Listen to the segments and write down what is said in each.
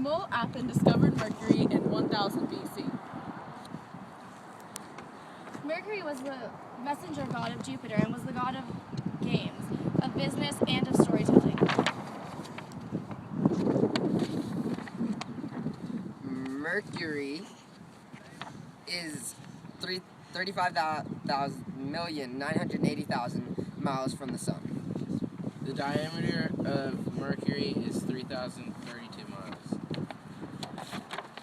Mo-Appen discovered Mercury in 1000 BC. Mercury was the messenger god of Jupiter and was the god of games, of business, and of storytelling. Mercury is 35,980,000 miles from the sun. The diameter of Mercury is 3,032 miles.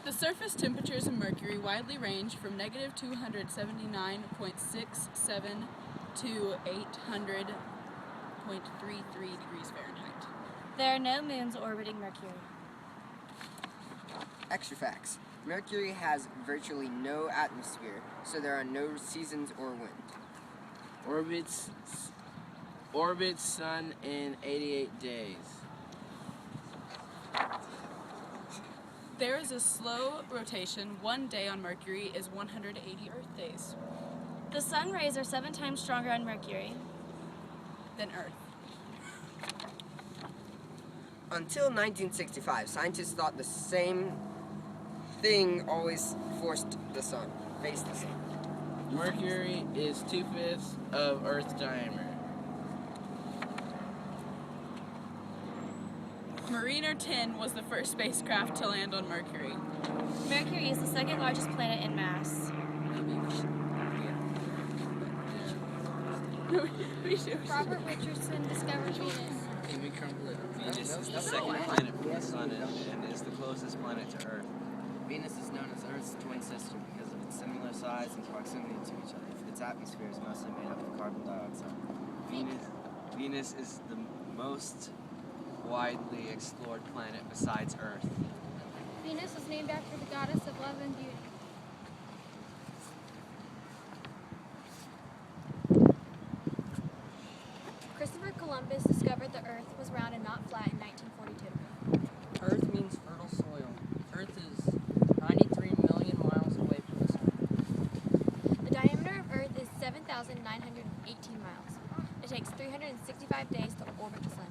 The surface temperatures of Mercury widely range from negative 279.67 to 800.33 degrees Fahrenheit. There are no moons orbiting Mercury. Extra facts. Mercury has virtually no atmosphere, so there are no seasons or wind. Orbits Sun in 88 days. There is a slow rotation. 1 day on Mercury is 180 Earth days. The sun rays are 7 times stronger on Mercury than Earth. Until 1965, scientists thought the same thing always faced the sun. Mercury is 2/5 of Earth's diameter. Mariner 10 was the first spacecraft to land on Mercury. Mercury is the second largest planet in mass. Robert Richardson discovered Venus. Venus is the second planet from the Sun and is the closest planet to Earth. Venus is known as Earth's twin sister because of its similar size and proximity to each other. Its atmosphere is mostly made up of carbon dioxide. Venus is the most widely explored planet besides Earth. Venus was named after the goddess of love and beauty. Christopher Columbus discovered the Earth was round and not flat in 1942. Earth means fertile soil. Earth is 93 million miles away from the sun. The diameter of Earth is 7,918 miles. It takes 365 days to orbit the sun.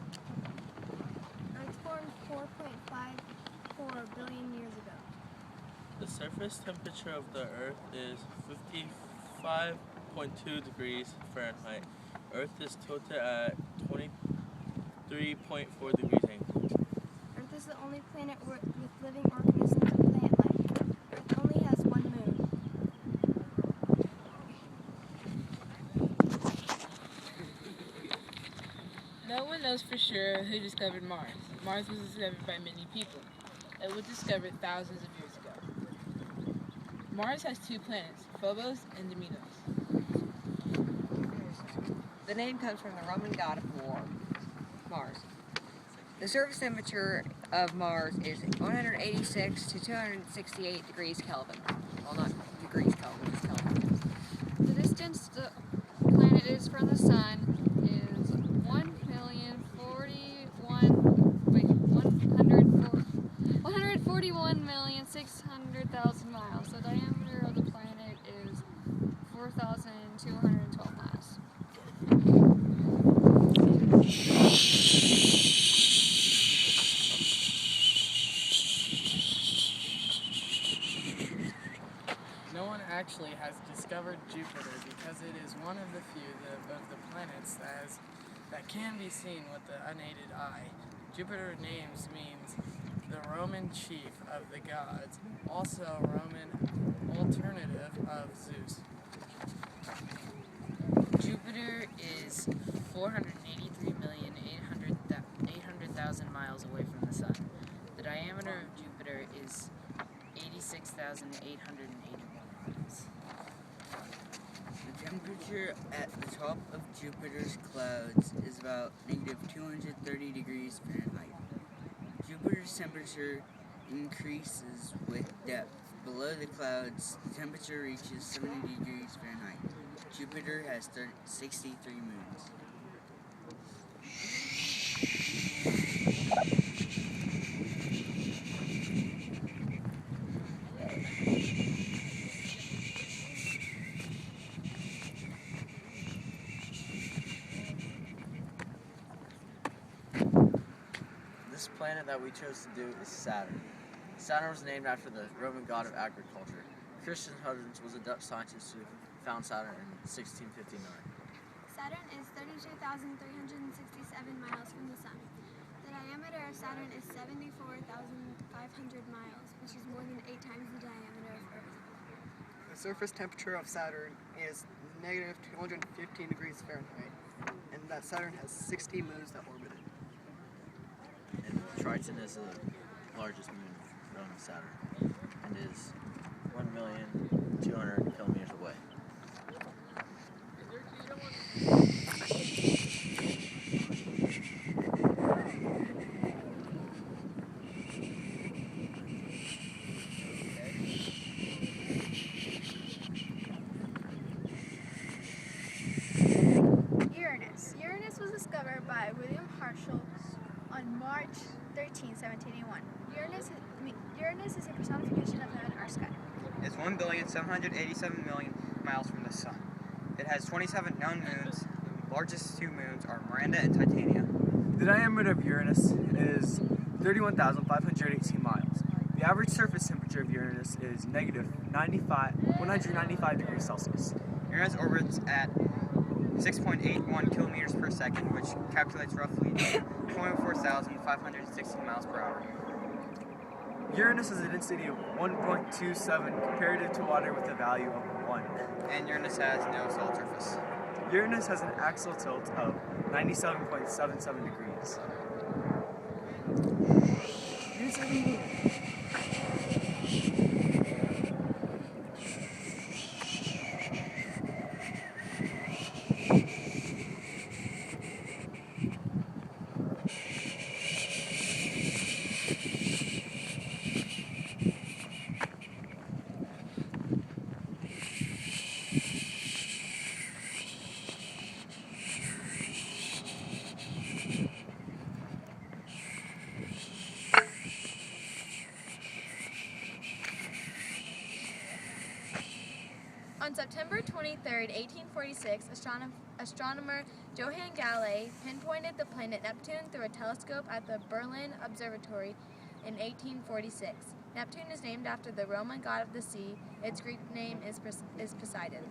Earth formed 4.54 billion years ago. The surface temperature of the Earth is 55.2 degrees Fahrenheit. Earth is tilted at 23.4 degrees angle. Earth is the only planet with living organisms and plant life. Earth only has one moon. No one knows for sure who discovered Mars. Mars was discovered by many people. It was discovered thousands of years ago. Mars has 2 planets, Phobos and Deimos. The name comes from the Roman god of war, Mars. The surface temperature of Mars is 186 to 268 degrees Kelvin. Well, not degrees Kelvin, it's Kelvin. The distance the planet is from the sun is 141,600,000 miles. The diameter of the planet is 4,212 miles. No one actually has discovered Jupiter because it is one of the few of the planets that can be seen with the unaided eye. Jupiter names means the Roman chief of the gods, also a Roman alternative of Zeus. Jupiter is 483,800,000 miles away from the sun. The diameter of Jupiter is 86,881 miles. The temperature at the top of Jupiter's clouds is about negative 230 degrees Fahrenheit. Jupiter's temperature increases with depth. Below the clouds, the temperature reaches 70 degrees Fahrenheit. Jupiter has 63 moons. This planet that we chose to do is Saturn. Saturn was named after the Roman god of agriculture. Christian Huygens was a Dutch scientist who found Saturn in 1659. Saturn is 32,367 miles from the Sun. The diameter of Saturn is 74,500 miles, which is more than 8 times the diameter of Earth. The surface temperature of Saturn is negative 215 degrees Fahrenheit, and that Saturn has 60 moons that orbit it. And Triton is the largest moon known as Saturn and is 1,200,000 kilometers away. Uranus was discovered by William Herschel on March 13, 1781. Uranus is a personification of heaven or sky. It's 1,787,000,000 miles from the Sun. It has 27 known moons. The largest 2 moons are Miranda and Titania. The diameter of Uranus is 31,518 miles. The average surface temperature of Uranus is negative 195 degrees Celsius. Uranus orbits at 6.81 kilometers per second, which calculates roughly 24,516 miles per hour. Uranus has a density of 1.27 comparative to water with a value of 1. And Uranus has no solid surface. Uranus has an axial tilt of 97.77 degrees. On September 23, 1846, astronomer Johann Galilei pinpointed the planet Neptune through a telescope at the Berlin Observatory in 1846. Neptune is named after the Roman god of the sea. Its Greek name is Poseidon.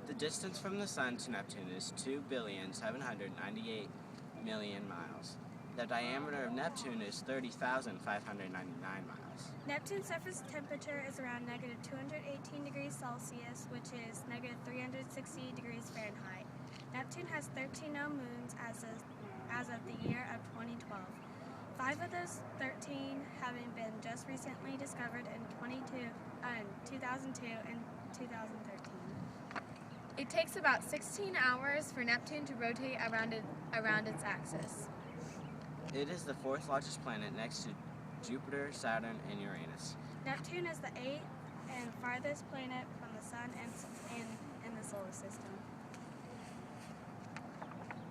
The distance from the Sun to Neptune is 2,798,000,000 miles. The diameter of Neptune is 30,599 miles. Neptune's surface temperature is around negative 218 degrees Celsius, which is negative 360 degrees Fahrenheit. Neptune has 13 known moons as of the year of 2012. 5 of those 13 having been just recently discovered in 2002 and 2013. It takes about 16 hours for Neptune to rotate around its axis. It is the 4th largest planet next to Jupiter, Saturn, and Uranus. Neptune is the 8th and farthest planet from the Sun and in the solar system.